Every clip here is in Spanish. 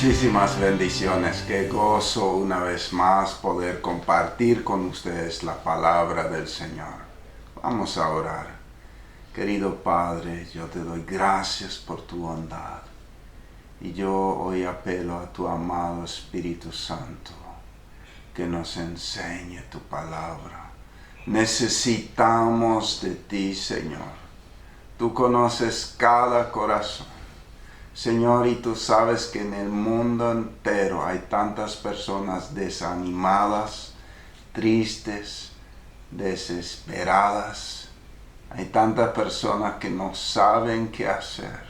Muchísimas bendiciones, qué gozo una vez más poder compartir con ustedes la palabra del Señor. Vamos a orar. Querido Padre, yo te doy gracias por tu bondad. Y yo hoy apelo a tu amado Espíritu Santo, que nos enseñe tu palabra. Necesitamos de ti, Señor. Tú conoces cada corazón. Señor, y tú sabes que en el mundo entero hay tantas personas desanimadas, tristes, desesperadas. Hay tantas personas que no saben qué hacer.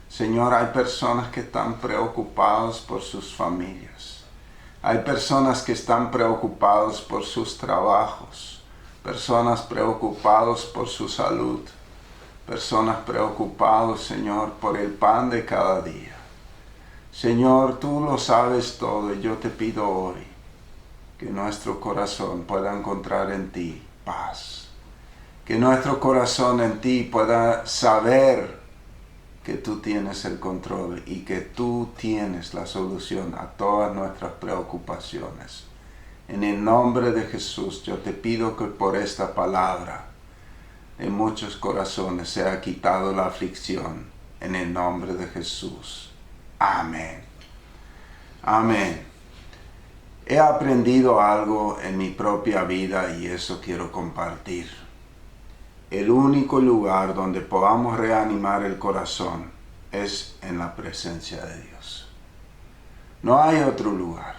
Señor, hay personas que están preocupadas por sus familias. Hay personas que están preocupadas por sus trabajos. Personas preocupadas por su salud. Personas preocupadas, Señor, por el pan de cada día. Señor, tú lo sabes todo y yo te pido hoy que nuestro corazón pueda encontrar en ti paz. Que nuestro corazón en ti pueda saber que tú tienes el control y que tú tienes la solución a todas nuestras preocupaciones. En el nombre de Jesús, yo te pido que por esta palabra en muchos corazones se ha quitado la aflicción, en el nombre de Jesús. Amén. Amén. He aprendido algo en mi propia vida y eso quiero compartir. El único lugar donde podamos reanimar el corazón es en la presencia de Dios. No hay otro lugar.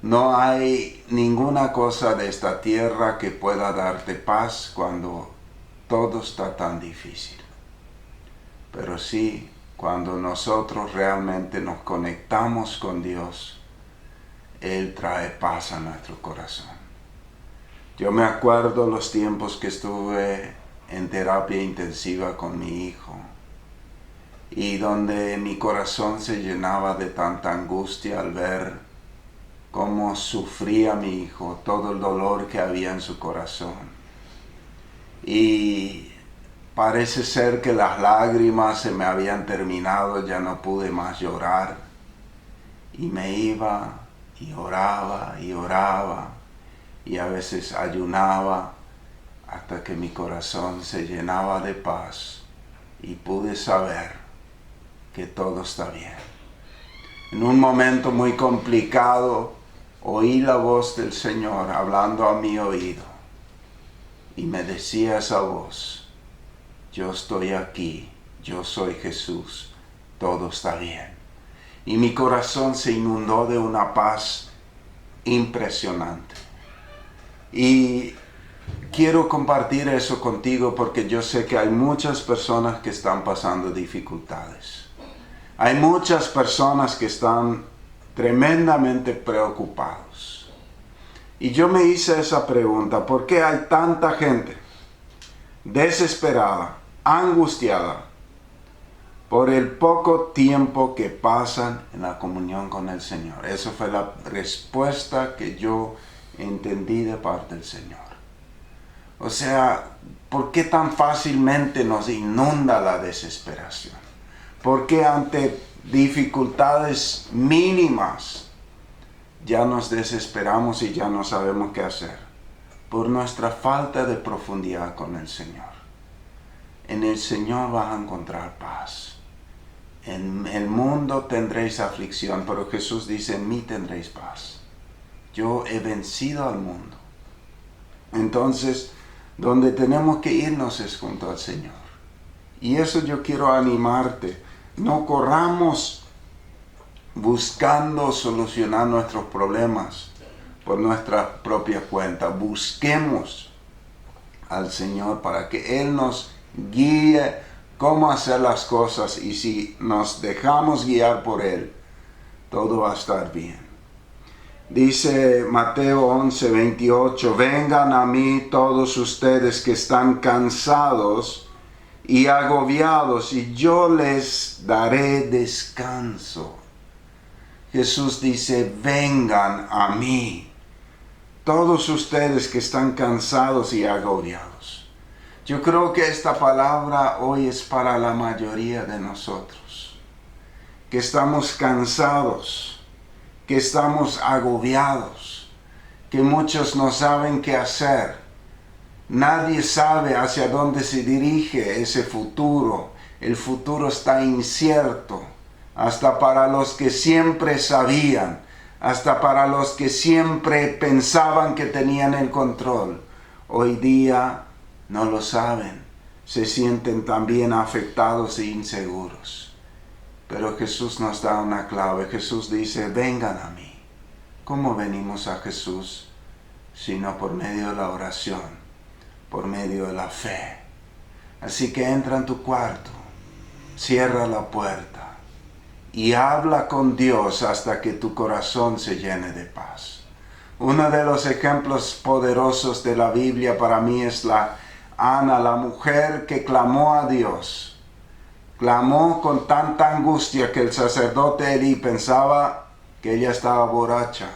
No hay ninguna cosa de esta tierra que pueda darte paz cuando todo está tan difícil. Pero sí, cuando nosotros realmente nos conectamos con Dios, Él trae paz a nuestro corazón. Yo me acuerdo los tiempos que estuve en terapia intensiva con mi hijo y donde mi corazón se llenaba de tanta angustia al ver cómo sufría mi hijo, todo el dolor que había en su corazón. Y parece ser que las lágrimas se me habían terminado, ya no pude más llorar. Y me iba y oraba y a veces ayunaba hasta que mi corazón se llenaba de paz y pude saber que todo está bien. En un momento muy complicado oí la voz del Señor hablando a mi oído. Y me decía esa voz, yo estoy aquí, yo soy Jesús, todo está bien. Y mi corazón se inundó de una paz impresionante. Y quiero compartir eso contigo porque yo sé que hay muchas personas que están pasando dificultades. Hay muchas personas que están tremendamente preocupados. Y yo me hice esa pregunta, ¿por qué hay tanta gente desesperada, angustiada, por el poco tiempo que pasan en la comunión con el Señor? Esa fue la respuesta que yo entendí de parte del Señor. O sea, ¿por qué tan fácilmente nos inunda la desesperación? ¿Por qué ante dificultades mínimas ya nos desesperamos y ya no sabemos qué hacer? Por nuestra falta de profundidad con el Señor. En el Señor vas a encontrar paz. En el mundo tendréis aflicción, pero Jesús dice, en mí tendréis paz. Yo he vencido al mundo. Entonces, donde tenemos que irnos es junto al Señor. Y eso yo quiero animarte. No corramos buscando solucionar nuestros problemas por nuestra propia cuenta. Busquemos al Señor para que Él nos guíe cómo hacer las cosas, y si nos dejamos guiar por Él, todo va a estar bien. Dice Mateo 11:28, vengan a mí todos ustedes que están cansados y agobiados, y yo les daré descanso. Jesús dice, vengan a mí, todos ustedes que están cansados y agobiados. Yo creo que esta palabra hoy es para la mayoría de nosotros, que estamos cansados, que estamos agobiados, que muchos no saben qué hacer. Nadie sabe hacia dónde se dirige ese futuro. El futuro está incierto, hasta para los que siempre sabían, hasta para los que siempre pensaban que tenían el control. Hoy día no lo saben, se sienten también afectados e inseguros. Pero Jesús nos da una clave. Jesús dice, vengan a mí. ¿Cómo venimos a Jesús? Sino por medio de la oración, por medio de la fe. Así que entra en tu cuarto, cierra la puerta y habla con Dios hasta que tu corazón se llene de paz. Uno de los ejemplos poderosos de la Biblia para mí es Ana, la mujer que clamó a Dios. Clamó con tanta angustia que el sacerdote Elí pensaba que ella estaba borracha.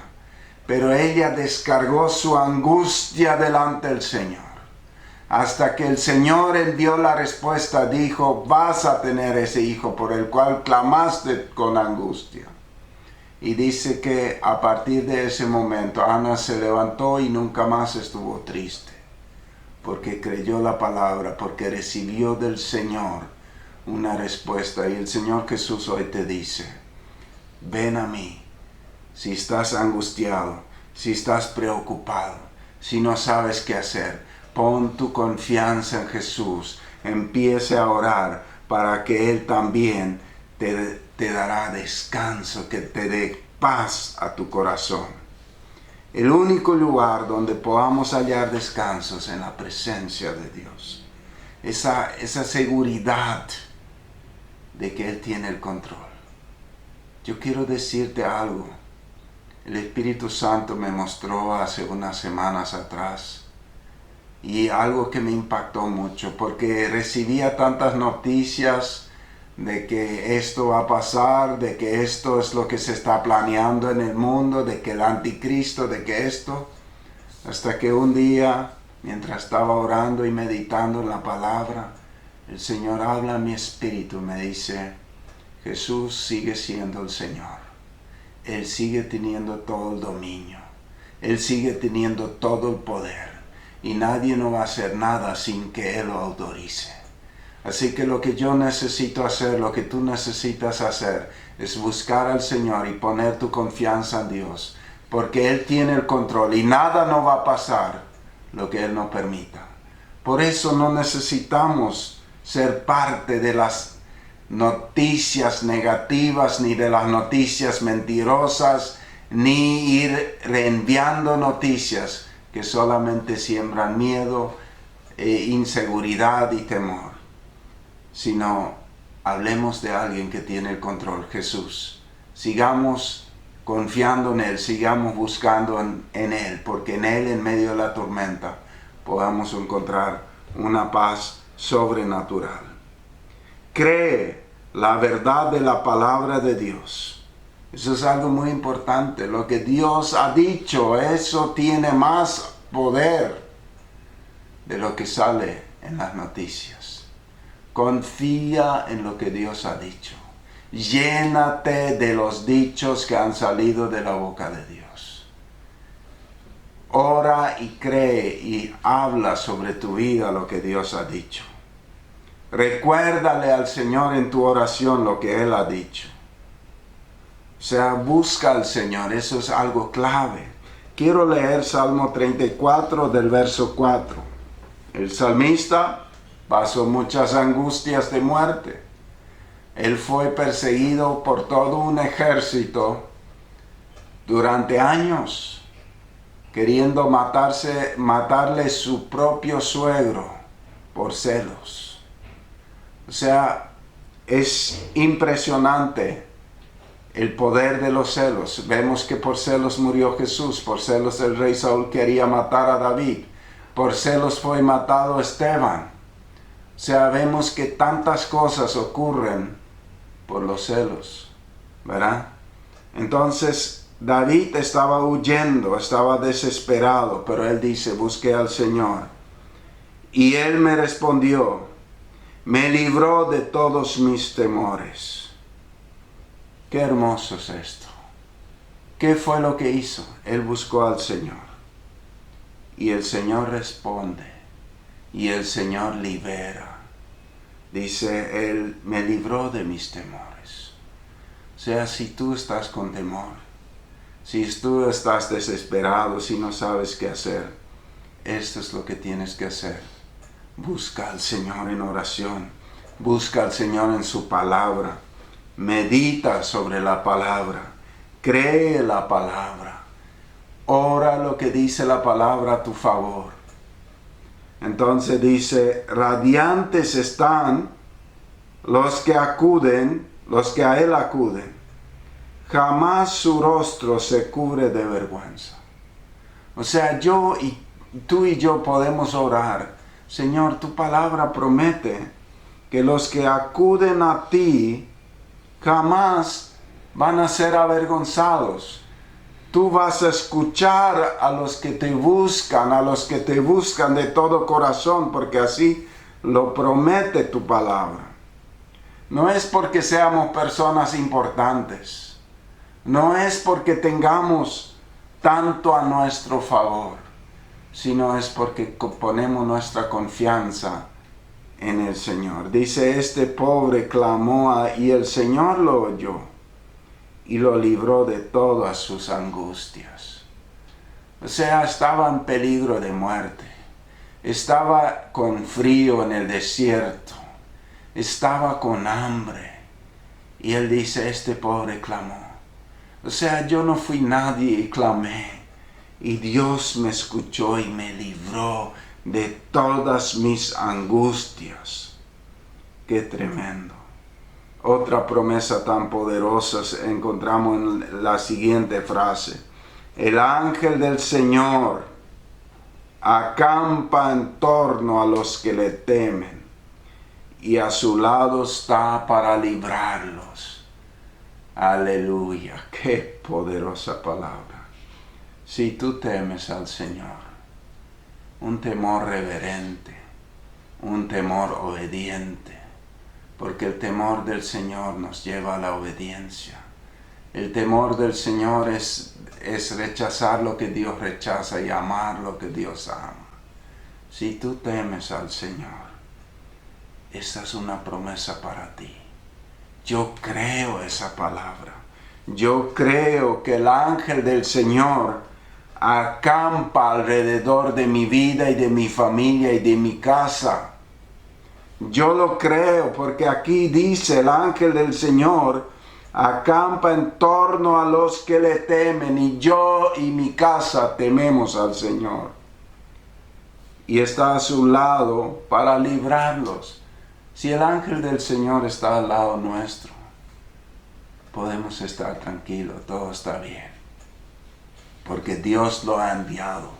Pero ella descargó su angustia delante del Señor. Hasta que el Señor envió la respuesta, dijo, vas a tener ese hijo por el cual clamaste con angustia. Y dice que a partir de ese momento Ana se levantó y nunca más estuvo triste. Porque creyó la palabra, porque recibió del Señor una respuesta. Y el Señor Jesús hoy te dice, ven a mí. Si estás angustiado, si estás preocupado, si no sabes qué hacer, pon tu confianza en Jesús. Empiece a orar para que Él también te dará descanso, que te dé paz a tu corazón. El único lugar donde podamos hallar descanso es en la presencia de Dios. Esa seguridad de que Él tiene el control. Yo quiero decirte algo. El Espíritu Santo me mostró hace unas semanas atrás y algo que me impactó mucho, porque recibía tantas noticias de que esto va a pasar, de que esto es lo que se está planeando en el mundo, de que el anticristo, de que esto, hasta que un día, mientras estaba orando y meditando en la palabra, el Señor habla a mi espíritu, me dice, Jesús sigue siendo el Señor. Él sigue teniendo todo el dominio. Él sigue teniendo todo el poder. Y nadie no va a hacer nada sin que Él lo autorice. Así que lo que yo necesito hacer, lo que tú necesitas hacer, es buscar al Señor y poner tu confianza en Dios. Porque Él tiene el control y nada no va a pasar lo que Él no permita. Por eso no necesitamos ser parte de las noticias negativas, ni de las noticias mentirosas, ni ir reenviando noticias que solamente siembran miedo, inseguridad y temor. Sino hablemos de alguien que tiene el control, Jesús. Sigamos confiando en Él, sigamos buscando en Él, porque en Él, en medio de la tormenta, podamos encontrar una paz sobrenatural. Cree la verdad de la palabra de Dios. Eso es algo muy importante. Lo que Dios ha dicho, eso tiene más poder de lo que sale en las noticias. Confía en lo que Dios ha dicho. Llénate de los dichos que han salido de la boca de Dios. Ora y cree y habla sobre tu vida lo que Dios ha dicho. Recuérdale al Señor en tu oración lo que Él ha dicho. O sea, busca al Señor, eso es algo clave. Quiero leer Salmo 34 del verso 4. El salmista pasó muchas angustias de muerte. Él fue perseguido por todo un ejército durante años, queriendo matarle su propio suegro por celos. O sea, es impresionante el poder de los celos. Vemos que por celos murió Jesús, por celos el rey Saúl quería matar a David, por celos fue matado Esteban. O sea, vemos que tantas cosas ocurren por los celos, ¿verdad? Entonces, David estaba huyendo, estaba desesperado, pero él dice, busqué al Señor. Y Él me respondió, me libró de todos mis temores. Qué hermoso es esto. ¿Qué fue lo que hizo? Él buscó al Señor. Y el Señor responde. Y el Señor libera. Dice, Él me libró de mis temores. O sea, si tú estás con temor, si tú estás desesperado, si no sabes qué hacer, esto es lo que tienes que hacer. Busca al Señor en oración. Busca al Señor en su palabra. Medita sobre la palabra. Cree la palabra. Ora lo que dice la palabra a tu favor. Entonces dice, radiantes están los que acuden, los que a Él acuden. Jamás su rostro se cubre de vergüenza. O sea, tú y yo podemos orar. Señor, tu palabra promete que los que acuden a ti jamás van a ser avergonzados. Tú vas a escuchar a los que te buscan de todo corazón, porque así lo promete tu palabra. No es porque seamos personas importantes, no es porque tengamos tanto a nuestro favor, sino es porque ponemos nuestra confianza en el Señor. Dice, este pobre clamó y el Señor lo oyó y lo libró de todas sus angustias. O sea, estaba en peligro de muerte. Estaba con frío en el desierto. Estaba con hambre. Y Él dice, este pobre clamó. O sea, yo no fui nadie y clamé. Y Dios me escuchó y me libró de todas mis angustias. Qué tremendo. Otra promesa tan poderosa encontramos en la siguiente frase. El ángel del Señor acampa en torno a los que le temen y a su lado está para librarlos. Aleluya, qué poderosa palabra. Si tú temes al Señor, un temor reverente, un temor obediente, porque el temor del Señor nos lleva a la obediencia. El temor del Señor es rechazar lo que Dios rechaza y amar lo que Dios ama. Si tú temes al Señor, esta es una promesa para ti. Yo creo esa palabra. Yo creo que el ángel del Señor acampa alrededor de mi vida y de mi familia y de mi casa. Yo lo creo porque aquí dice el ángel del Señor acampa en torno a los que le temen, y yo y mi casa tememos al Señor. Y está a su lado para librarlos. Si el ángel del Señor está al lado nuestro, podemos estar tranquilos, todo está bien. Porque Dios lo ha enviado.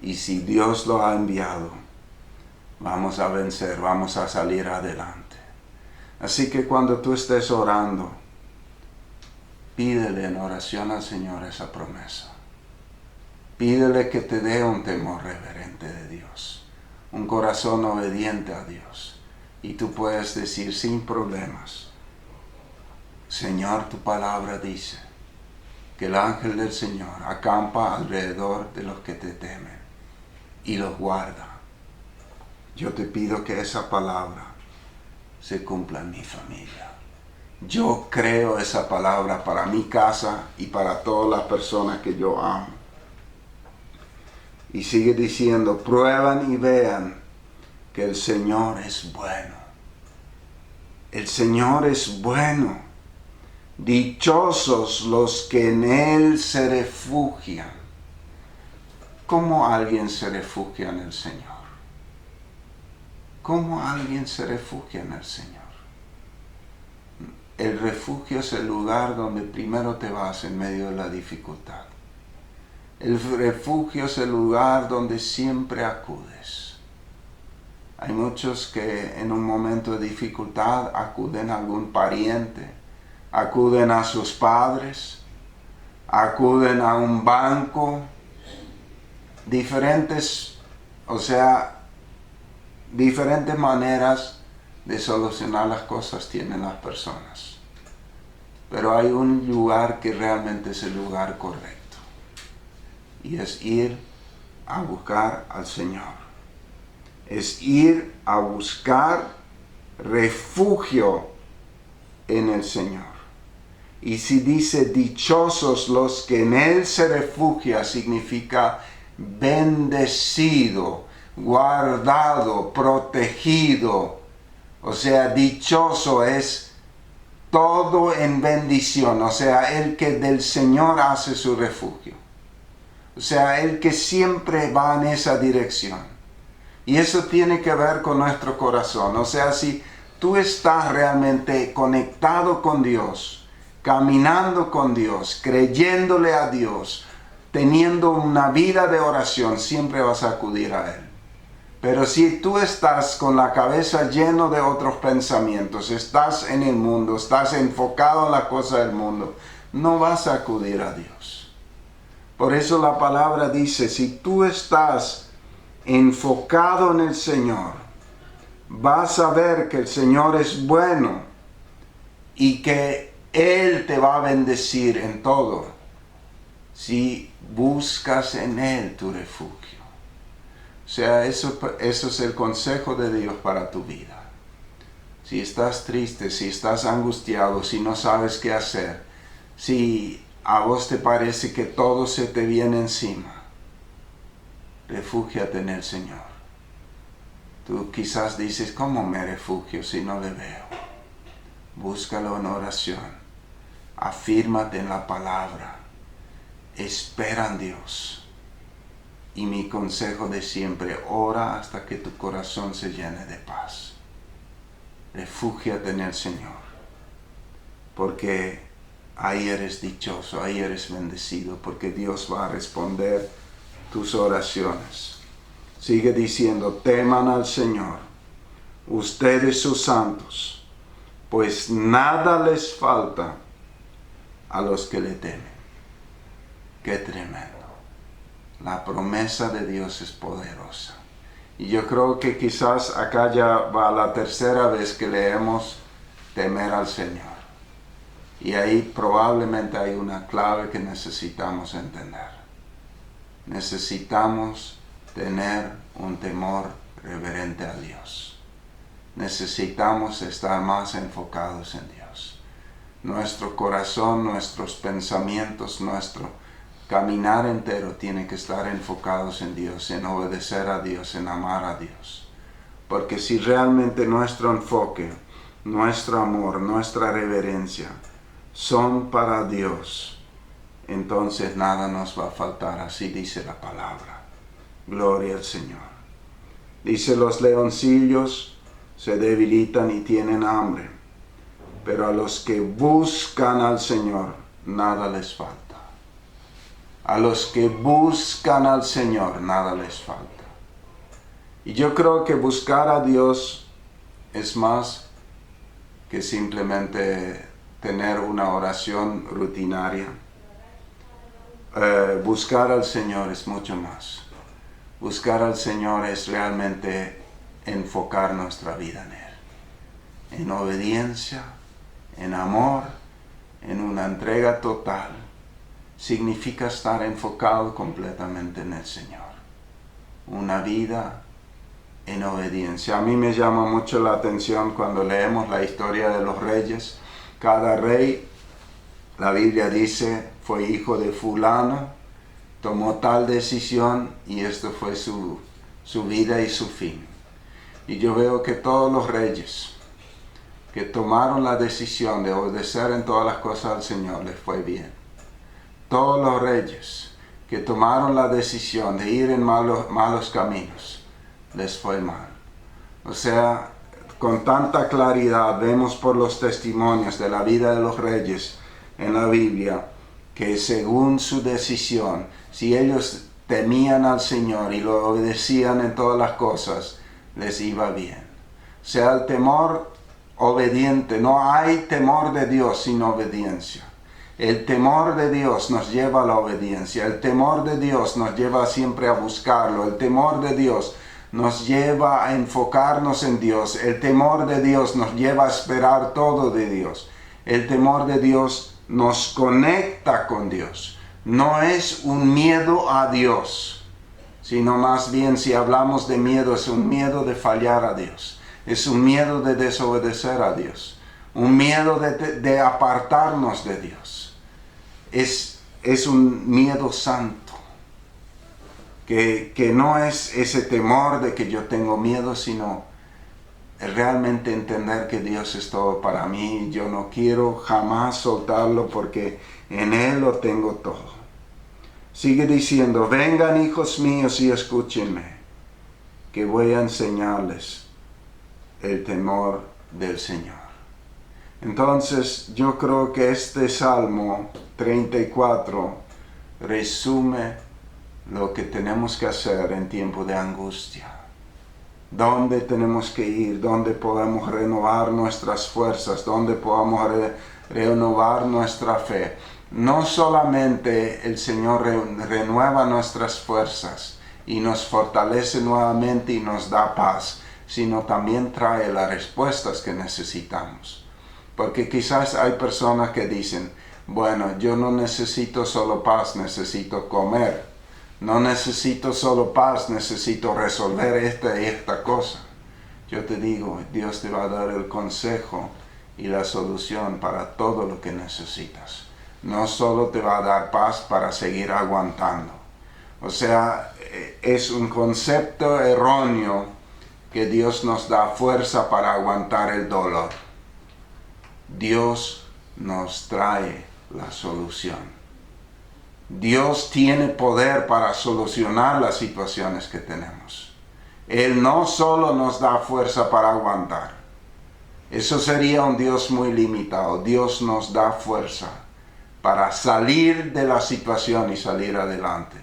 Y si Dios lo ha enviado, vamos a vencer, vamos a salir adelante. Así que cuando tú estés orando, pídele en oración al Señor esa promesa. Pídele que te dé un temor reverente de Dios, un corazón obediente a Dios. Y tú puedes decir sin problemas, Señor, tu palabra dice que el ángel del Señor acampa alrededor de los que te temen y los guarda. Yo te pido que esa palabra se cumpla en mi familia. Yo creo esa palabra para mi casa y para todas las personas que yo amo. Y sigue diciendo, prueban y vean que el Señor es bueno. El Señor es bueno. Dichosos los que en Él se refugian. ¿Cómo alguien se refugia en el Señor? ¿Cómo alguien se refugia en el Señor? El refugio es el lugar donde primero te vas en medio de la dificultad. El refugio es el lugar donde siempre acudes. Hay muchos que en un momento de dificultad acuden a algún pariente, acuden a sus padres, acuden a un banco, diferentes maneras de solucionar las cosas tienen las personas. Pero hay un lugar que realmente es el lugar correcto. Y es ir a buscar al Señor. Es ir a buscar refugio en el Señor. Y si dice dichosos los que en Él se refugian, significa bendecido, guardado, protegido. O sea, dichoso es todo en bendición. O sea, el que del Señor hace su refugio. O sea, el que siempre va en esa dirección. Y eso tiene que ver con nuestro corazón. O sea, si tú estás realmente conectado con Dios, caminando con Dios, creyéndole a Dios, teniendo una vida de oración, siempre vas a acudir a Él. Pero si tú estás con la cabeza llena de otros pensamientos, estás en el mundo, estás enfocado en la cosa del mundo, no vas a acudir a Dios. Por eso la palabra dice, si tú estás enfocado en el Señor, vas a ver que el Señor es bueno y que Él te va a bendecir en todo si buscas en Él tu refugio. O sea, eso es el consejo de Dios para tu vida. Si estás triste, si estás angustiado, si no sabes qué hacer, si a vos te parece que todo se te viene encima, refúgiate en el Señor. Tú quizás dices, ¿cómo me refugio si no le veo? Búscalo en oración. Afírmate en la palabra. Espera en Dios. Y mi consejo de siempre, ora hasta que tu corazón se llene de paz. Refúgiate en el Señor. Porque ahí eres dichoso, ahí eres bendecido, porque Dios va a responder tus oraciones. Sigue diciendo, teman al Señor, ustedes sus santos, pues nada les falta a los que le temen. Qué tremendo. La promesa de Dios es poderosa. Y yo creo que quizás acá ya va la tercera vez que leemos temer al Señor. Y ahí probablemente hay una clave que necesitamos entender. Necesitamos tener un temor reverente a Dios. Necesitamos estar más enfocados en Dios. Nuestro corazón, nuestros pensamientos, nuestro caminar entero tiene que estar enfocados en Dios, en obedecer a Dios, en amar a Dios. Porque si realmente nuestro enfoque, nuestro amor, nuestra reverencia son para Dios, entonces nada nos va a faltar, así dice la palabra. Gloria al Señor. Dice, los leoncillos se debilitan y tienen hambre, pero a los que buscan al Señor, nada les falta. A los que buscan al Señor, nada les falta. Y yo creo que buscar a Dios es más que simplemente tener una oración rutinaria. Buscar al Señor es mucho más. Buscar al Señor es realmente enfocar nuestra vida en Él. En obediencia, en amor, en una entrega total. Significa estar enfocado completamente en el Señor. Una vida en obediencia. A mí me llama mucho la atención cuando leemos la historia de los reyes. Cada rey, la Biblia dice, fue hijo de fulano, tomó tal decisión y esto fue su vida y su fin. Y yo veo que todos los reyes que tomaron la decisión de obedecer en todas las cosas al Señor, les fue bien. Todos los reyes que tomaron la decisión de ir en malos caminos, les fue mal. O sea, con tanta claridad vemos por los testimonios de la vida de los reyes en la Biblia, que según su decisión, si ellos temían al Señor y lo obedecían en todas las cosas, les iba bien. O sea, el temor obediente, no hay temor de Dios sin obediencia. El temor de Dios nos lleva a la obediencia. El temor de Dios nos lleva siempre a buscarlo. El temor de Dios nos lleva a enfocarnos en Dios. El temor de Dios nos lleva a esperar todo de Dios. El temor de Dios nos conecta con Dios. No es un miedo a Dios, sino más bien, si hablamos de miedo, es un miedo de fallar a Dios. Es un miedo de desobedecer a Dios. Un miedo de apartarnos de Dios. Es un miedo santo. Que no es ese temor de que yo tengo miedo, sino realmente entender que Dios es todo para mí. Yo no quiero jamás soltarlo porque en Él lo tengo todo. Sigue diciendo, vengan hijos míos y escúchenme, que voy a enseñarles el temor del Señor. Entonces yo creo que este Salmo 34 resume lo que tenemos que hacer en tiempo de angustia. ¿Dónde tenemos que ir? ¿Dónde podemos renovar nuestras fuerzas? ¿Dónde podemos renovar nuestra fe? No solamente el Señor renueva nuestras fuerzas y nos fortalece nuevamente y nos da paz, sino también trae las respuestas que necesitamos. Porque quizás hay personas que dicen, bueno, yo no necesito solo paz, necesito comer. No necesito solo paz, necesito resolver esta y esta cosa. Yo te digo, Dios te va a dar el consejo y la solución para todo lo que necesitas. No solo te va a dar paz para seguir aguantando. O sea, es un concepto erróneo que Dios nos da fuerza para aguantar el dolor. Dios nos trae la solución. Dios tiene poder para solucionar las situaciones que tenemos. Él no solo nos da fuerza para aguantar. Eso sería un Dios muy limitado. Dios nos da fuerza para salir de la situación y salir adelante.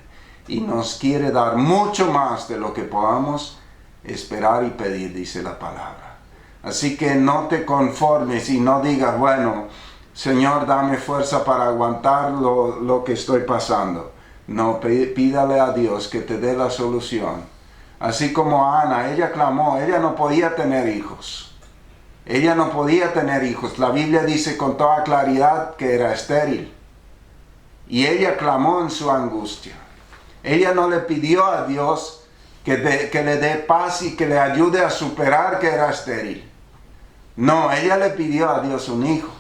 Y nos quiere dar mucho más de lo que podamos esperar y pedir, dice la palabra. Así que no te conformes y no digas, bueno, Señor, dame fuerza para aguantar lo que estoy pasando. No, pídale a Dios que te dé la solución. Así como Ana, ella clamó, ella no podía tener hijos. Ella no podía tener hijos. La Biblia dice con toda claridad que era estéril. Y ella clamó en su angustia. Ella no le pidió a Dios que le dé paz y que le ayude a superar que era estéril. No, ella le pidió a Dios un hijo.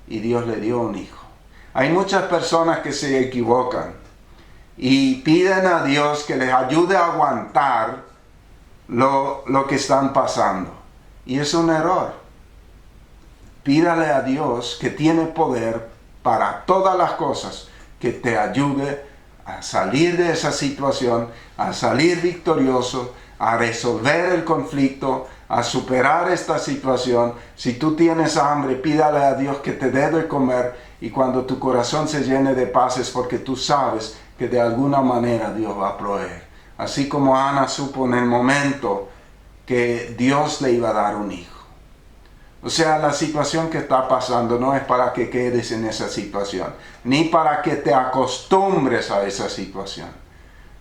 Y Dios le dio un hijo. Hay muchas personas que se equivocan y piden a Dios que les ayude a aguantar lo que están pasando. Y es un error. Pídale a Dios, que tiene poder para todas las cosas, que te ayude a salir de esa situación, a salir victorioso, a resolver el conflicto, a superar esta situación. Si tú tienes hambre, pídale a Dios que te dé de comer, y cuando tu corazón se llene de paz es porque tú sabes que de alguna manera Dios va a proveer. Así como Ana supo en el momento que Dios le iba a dar un hijo. O sea, la situación que está pasando no es para que quedes en esa situación, ni para que te acostumbres a esa situación.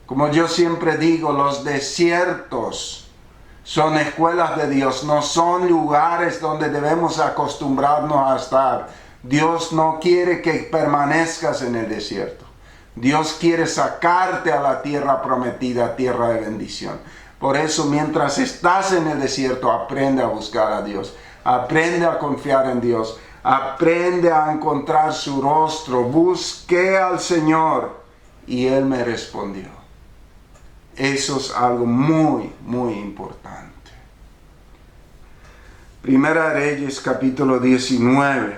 Como yo siempre digo, los desiertos son escuelas de Dios, no son lugares donde debemos acostumbrarnos a estar. Dios no quiere que permanezcas en el desierto. Dios quiere sacarte a la tierra prometida, tierra de bendición. Por eso, mientras estás en el desierto, aprende a buscar a Dios. Aprende a confiar en Dios. Aprende a encontrar su rostro. Busqué al Señor y Él me respondió. Eso es algo muy, muy importante. Primera Reyes, capítulo 19.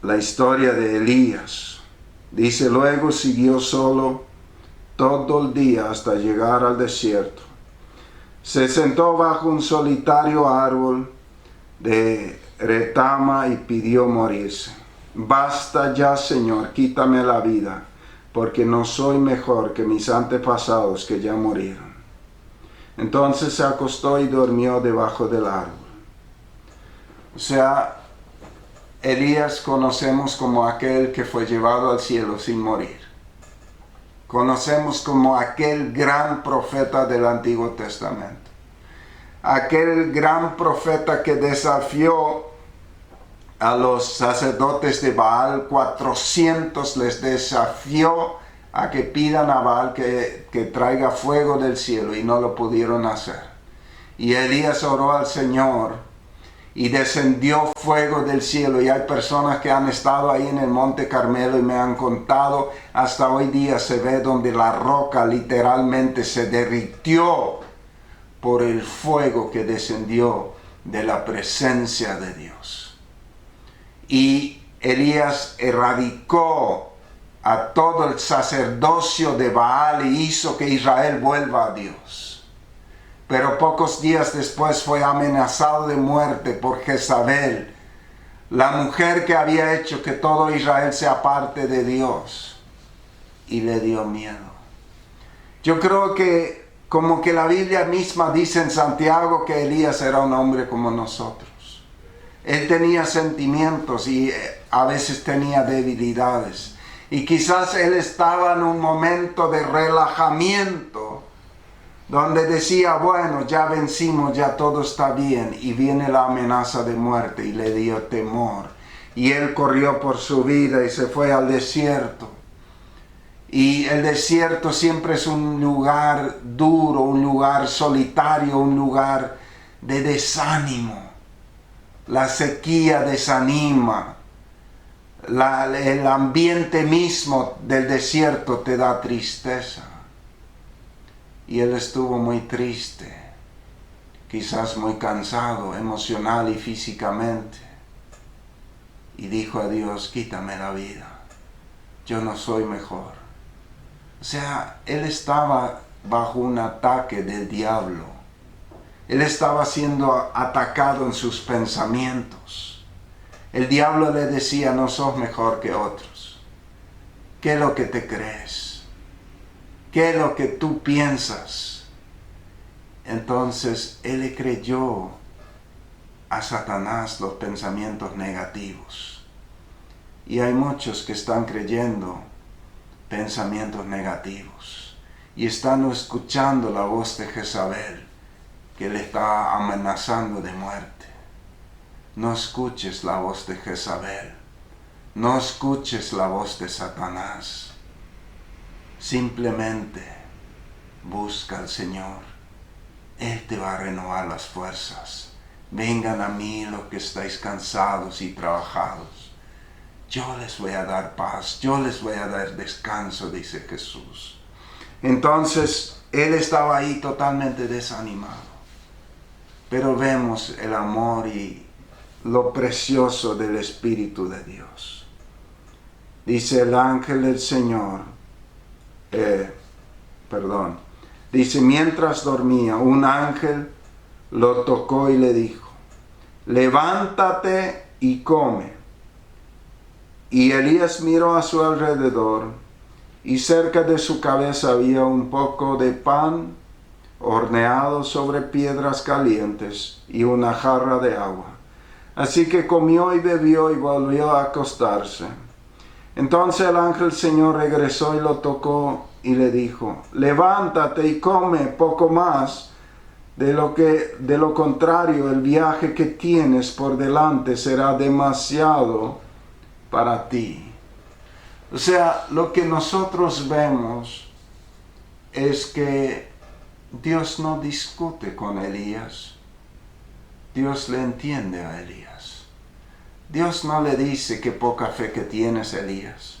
La historia de Elías. Dice, luego siguió solo todo el día hasta llegar al desierto. Se sentó bajo un solitario árbol de retama y pidió morirse. Basta ya, Señor, quítame la vida, porque no soy mejor que mis antepasados que ya murieron. Entonces se acostó y durmió debajo del árbol. O sea, Elías conocemos como aquel que fue llevado al cielo sin morir. Conocemos como aquel gran profeta del Antiguo Testamento. Aquel gran profeta que desafió a los sacerdotes de Baal, 400 les desafió a que pidan a Baal que traiga fuego del cielo, y no lo pudieron hacer. Y Elías oró al Señor y descendió fuego del cielo, y hay personas que han estado ahí en el Monte Carmelo y me han contado, hasta hoy día se ve donde la roca literalmente se derritió por el fuego que descendió de la presencia de Dios. Y Elías erradicó a todo el sacerdocio de Baal y hizo que Israel vuelva a Dios. Pero pocos días después fue amenazado de muerte por Jezabel, la mujer que había hecho que todo Israel se aparte de Dios, y le dio miedo. Yo creo que como que la Biblia misma dice en Santiago que Elías era un hombre como nosotros. Él tenía sentimientos y a veces tenía debilidades. Y quizás él estaba en un momento de relajamiento, donde decía, bueno, ya vencimos, ya todo está bien, y viene la amenaza de muerte y le dio temor. Y él corrió por su vida y se fue al desierto. Y el desierto siempre es un lugar duro, un lugar solitario, un lugar de desánimo. La sequía desanima. El ambiente mismo del desierto te da tristeza. Y él estuvo muy triste, quizás muy cansado emocional y físicamente. Y dijo a Dios, quítame la vida, yo no soy mejor. O sea, él estaba bajo un ataque del diablo. Él estaba siendo atacado en sus pensamientos. El diablo le decía, no sos mejor que otros. ¿Qué es lo que te crees? ¿Qué es lo que tú piensas? Entonces él le creyó a Satanás los pensamientos negativos. Y hay muchos que están creyendo pensamientos negativos y están escuchando la voz de Jezabel que le está amenazando de muerte. No escuches la voz de Jezabel. No escuches la voz de Satanás. Simplemente busca al Señor. Él te va a renovar las fuerzas. Vengan a mí los que estáis cansados y trabajados. Yo les voy a dar paz, yo les voy a dar descanso, dice Jesús. Entonces, él estaba ahí totalmente desanimado. Pero vemos el amor y lo precioso del Espíritu de Dios. Dice el ángel del Señor, dice, mientras dormía, un ángel lo tocó y le dijo, levántate y come. Y Elías miró a su alrededor, y cerca de su cabeza había un poco de pan horneado sobre piedras calientes y una jarra de agua. Así que comió y bebió y volvió a acostarse. Entonces el ángel del Señor regresó y lo tocó y le dijo, levántate y come poco más, de lo contrario el viaje que tienes por delante será demasiado para ti. O sea, lo que nosotros vemos es que Dios no discute con Elías. Dios le entiende a Elías. Dios no le dice qué poca fe que tienes, Elías.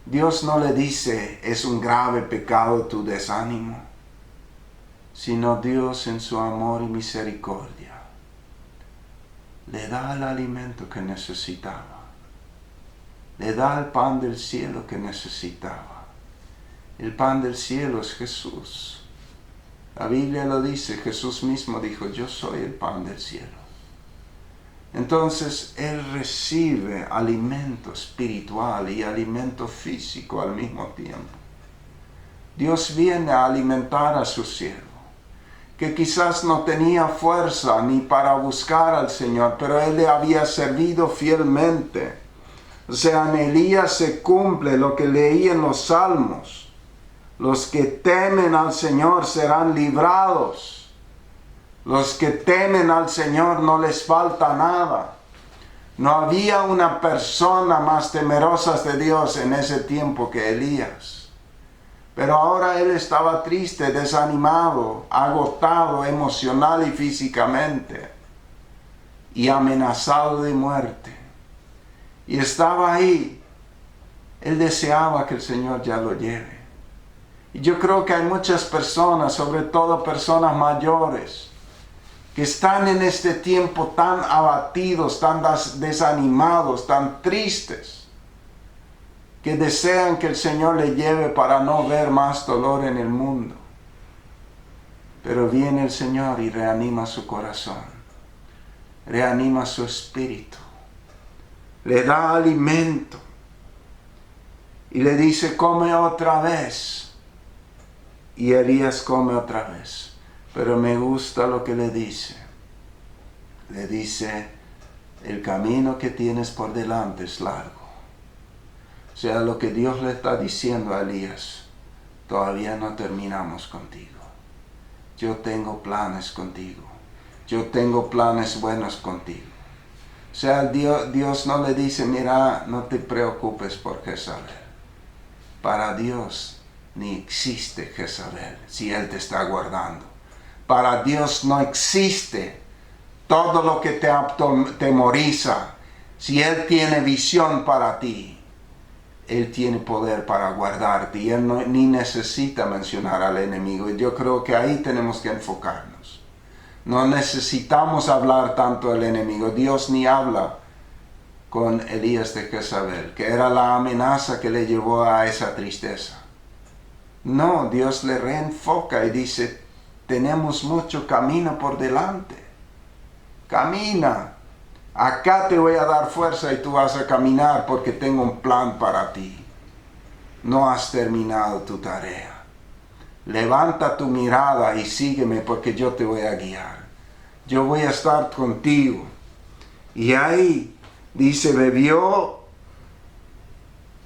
Dios no le dice, es un grave pecado tu desánimo. Sino Dios en su amor y misericordia le da el alimento que necesitaba. Le da el pan del cielo que necesitaba. El pan del cielo es Jesús. La Biblia lo dice, Jesús mismo dijo, yo soy el pan del cielo. Entonces él recibe alimento espiritual y alimento físico al mismo tiempo. Dios viene a alimentar a su siervo, que quizás no tenía fuerza ni para buscar al Señor, pero él le había servido fielmente. O sea, en Elías se cumple lo que leí en los Salmos. Los que temen al Señor serán librados. Los que temen al Señor no les falta nada. No había una persona más temerosa de Dios en ese tiempo que Elías. Pero ahora él estaba triste, desanimado, agotado emocional y físicamente, y amenazado de muerte. Y estaba ahí. Él deseaba que el Señor ya lo lleve. Y yo creo que hay muchas personas, sobre todo personas mayores, que están en este tiempo tan abatidos, tan desanimados, tan tristes, que desean que el Señor le lleve para no ver más dolor en el mundo. Pero viene el Señor y reanima su corazón, reanima su espíritu, le da alimento y le dice, come otra vez. Y Elías come otra vez. Pero me gusta lo que le dice. Le dice, el camino que tienes por delante es largo. O sea, lo que Dios le está diciendo a Elías, todavía no terminamos contigo. Yo tengo planes contigo. Yo tengo planes buenos contigo. O sea, Dios no le dice, mira, no te preocupes por Jezabel. Para Dios ni existe Jezabel si Él te está guardando. Para Dios no existe todo lo que te atemoriza. Si Él tiene visión para ti, Él tiene poder para guardarte. Y Él ni necesita mencionar al enemigo. Y yo creo que ahí tenemos que enfocarnos. No necesitamos hablar tanto del enemigo. Dios ni habla con Elías de Jezabel, que era la amenaza que le llevó a esa tristeza. No, Dios le reenfoca y dice, tenemos mucho camino por delante. Camina. Acá te voy a dar fuerza y tú vas a caminar porque tengo un plan para ti. No has terminado tu tarea. Levanta tu mirada y sígueme porque yo te voy a guiar. Yo voy a estar contigo. Y ahí dice, bebió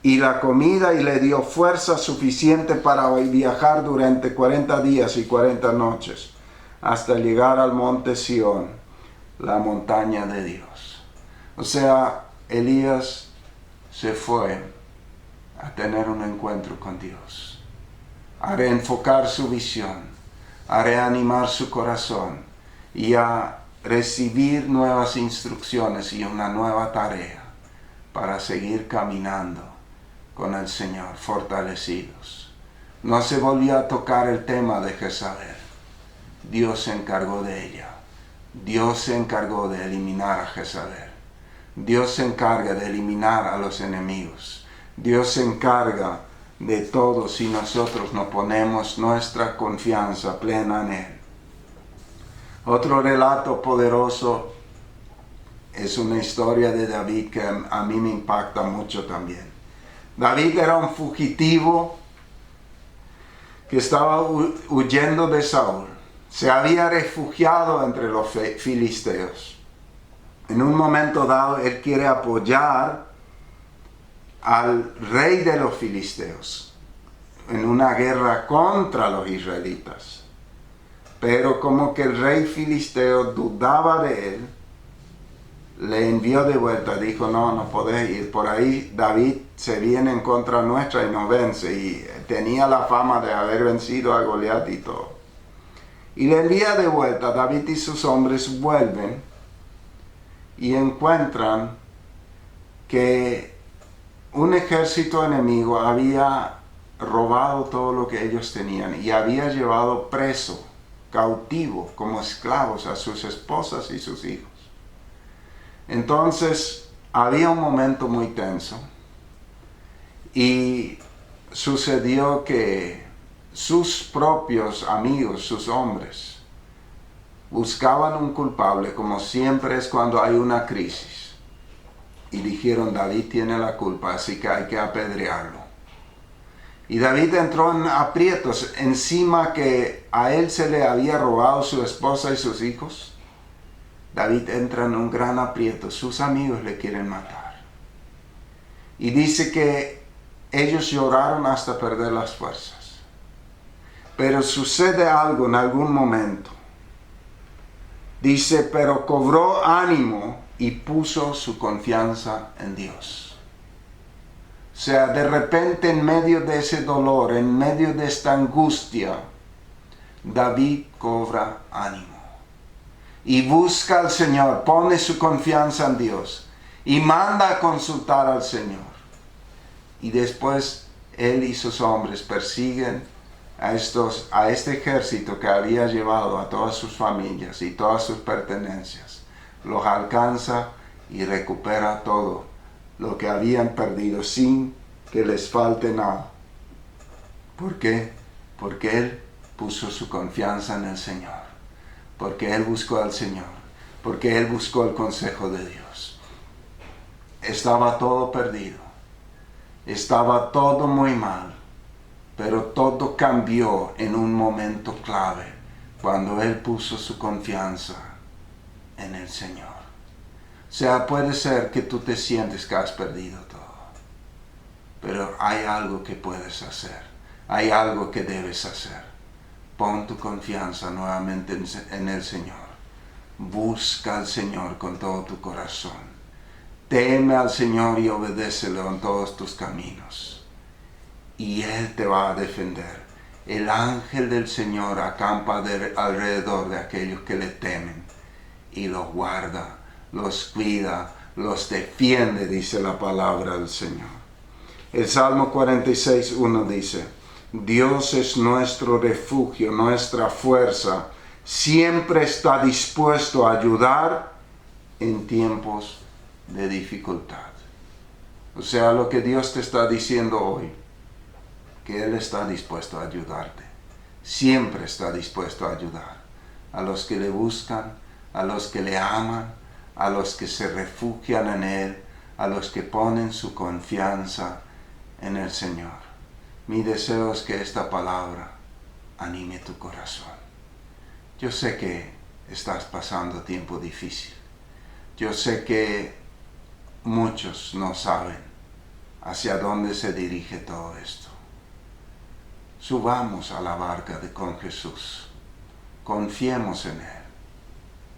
y la comida y le dio fuerza suficiente para viajar durante 40 días y 40 noches hasta llegar al monte Sión, la montaña de Dios. O sea, Elías se fue a tener un encuentro con Dios, a reenfocar su visión, a reanimar su corazón y a recibir nuevas instrucciones y una nueva tarea para seguir caminando con el Señor, fortalecidos. No se volvió a tocar el tema de Jezabel. Dios se encargó de ella. Dios se encargó de eliminar a Jezabel. Dios se encarga de eliminar a los enemigos. Dios se encarga de todo si nosotros no ponemos nuestra confianza plena en Él. Otro relato poderoso es una historia de David que a mí me impacta mucho también. David era un fugitivo que estaba huyendo de Saúl. Se había refugiado entre los filisteos. En un momento dado, él quiere apoyar al rey de los filisteos en una guerra contra los israelitas. Pero como que el rey filisteo dudaba de él, le envió de vuelta, dijo, no podés ir, por ahí David se viene en contra nuestra y nos vence, y tenía la fama de haber vencido a Goliat y todo. Y le envía de vuelta, David y sus hombres vuelven y encuentran que un ejército enemigo había robado todo lo que ellos tenían y había llevado preso, cautivo, como esclavos a sus esposas y sus hijos. Entonces había un momento muy tenso y sucedió que sus propios amigos, sus hombres, buscaban un culpable, como siempre es cuando hay una crisis, y dijeron, David tiene la culpa, así que hay que apedrearlo. Y David entró en aprietos, encima que a él se le había robado su esposa y sus hijos. David entra en un gran aprieto, sus amigos le quieren matar. Y dice que ellos lloraron hasta perder las fuerzas. Pero sucede algo en algún momento. Dice, pero cobró ánimo y puso su confianza en Dios. O sea, de repente en medio de ese dolor, en medio de esta angustia, David cobra ánimo y busca al Señor, pone su confianza en Dios y manda a consultar al Señor. Y después él y sus hombres persiguen a este ejército que había llevado a todas sus familias y todas sus pertenencias. Los alcanza y recupera todo lo que habían perdido sin que les falte nada. ¿Por qué? Porque él puso su confianza en el Señor. Porque él buscó al Señor. Porque él buscó el consejo de Dios. Estaba todo perdido. Estaba todo muy mal. Pero todo cambió en un momento clave cuando él puso su confianza en el Señor. O sea, puede ser que tú te sientes que has perdido todo. Pero hay algo que puedes hacer. Hay algo que debes hacer. Pon tu confianza nuevamente en el Señor. Busca al Señor con todo tu corazón. Teme al Señor y obedécelo en todos tus caminos. Y Él te va a defender. El ángel del Señor acampa alrededor de aquellos que le temen y los guarda, los cuida, los defiende, dice la palabra del Señor. El Salmo 46:1 dice: Dios es nuestro refugio, nuestra fuerza, siempre está dispuesto a ayudar en tiempos de dificultad. O sea, lo que Dios te está diciendo hoy, que Él está dispuesto a ayudarte. Siempre está dispuesto a ayudar a los que le buscan, a los que le aman, a los que se refugian en Él, a los que ponen su confianza en el Señor. Mi deseo es que esta palabra anime tu corazón. Yo sé que estás pasando tiempo difícil. Yo sé que muchos no saben hacia dónde se dirige todo esto. Subamos a la barca con Jesús. Confiemos en Él.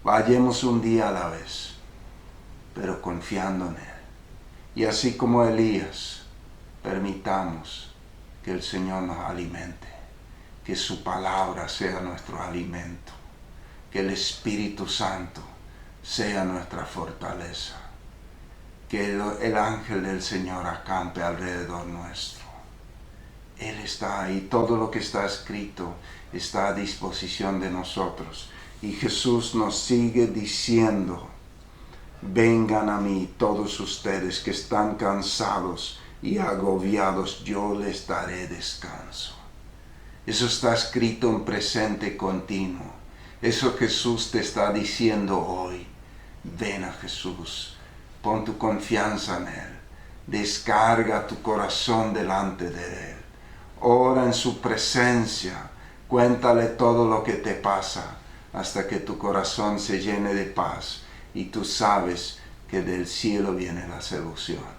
Vayamos un día a la vez, pero confiando en Él. Y así como Elías, permitamos que el Señor nos alimente, que su palabra sea nuestro alimento, que el Espíritu Santo sea nuestra fortaleza, que el ángel del Señor acampe alrededor nuestro. Él está ahí, todo lo que está escrito está a disposición de nosotros. Y Jesús nos sigue diciendo: vengan a mí todos ustedes que están cansados y agobiados, yo les daré descanso. Eso está escrito en presente continuo. Eso Jesús te está diciendo hoy. Ven a Jesús, pon tu confianza en Él, descarga tu corazón delante de Él, ora en su presencia, cuéntale todo lo que te pasa hasta que tu corazón se llene de paz y tú sabes que del cielo viene la solución.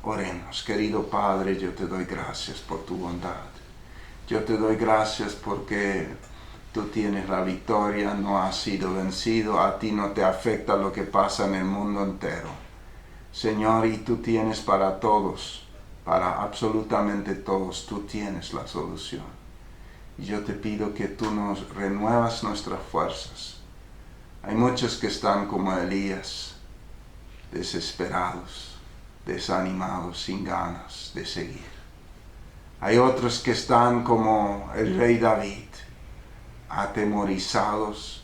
Oremos. Querido Padre, yo te doy gracias por tu bondad. Yo te doy gracias porque tú tienes la victoria, no has sido vencido, a ti no te afecta lo que pasa en el mundo entero. Señor, y tú tienes para todos, para absolutamente todos, tú tienes la solución. Y yo te pido que tú nos renuevas nuestras fuerzas. Hay muchos que están como Elías, desesperados, desanimados, sin ganas de seguir. Hay otros que están como el rey David, atemorizados,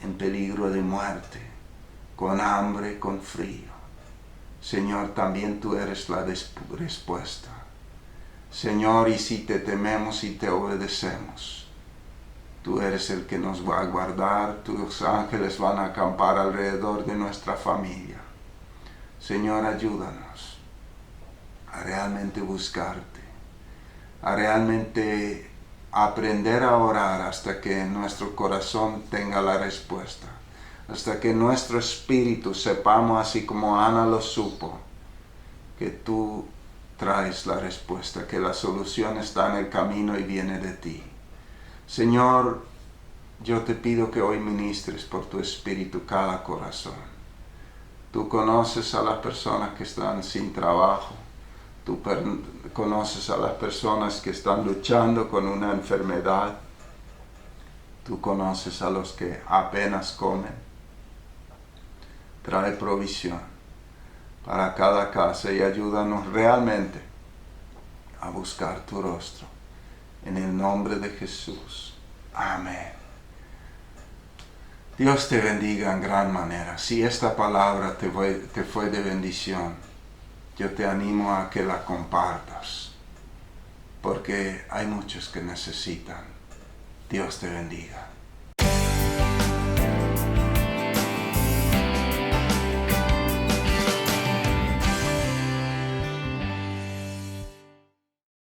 en peligro de muerte, con hambre, con frío. Señor, también tú eres la respuesta. Señor, y si te tememos y te obedecemos, tú eres el que nos va a guardar, tus ángeles van a acampar alrededor de nuestra familia. Señor, ayúdanos a realmente buscarte, a realmente aprender a orar hasta que nuestro corazón tenga la respuesta, hasta que nuestro espíritu sepamos, así como Ana lo supo, que tú traes la respuesta, que la solución está en el camino y viene de ti. Señor, yo te pido que hoy ministres por tu espíritu cada corazón. Tú conoces a las personas que están sin trabajo. Tú conoces a las personas que están luchando con una enfermedad. Tú conoces a los que apenas comen. Trae provisión para cada casa y ayúdanos realmente a buscar tu rostro. En el nombre de Jesús. Amén. Dios te bendiga en gran manera. Si esta palabra te fue de bendición, yo te animo a que la compartas, porque hay muchos que necesitan. Dios te bendiga.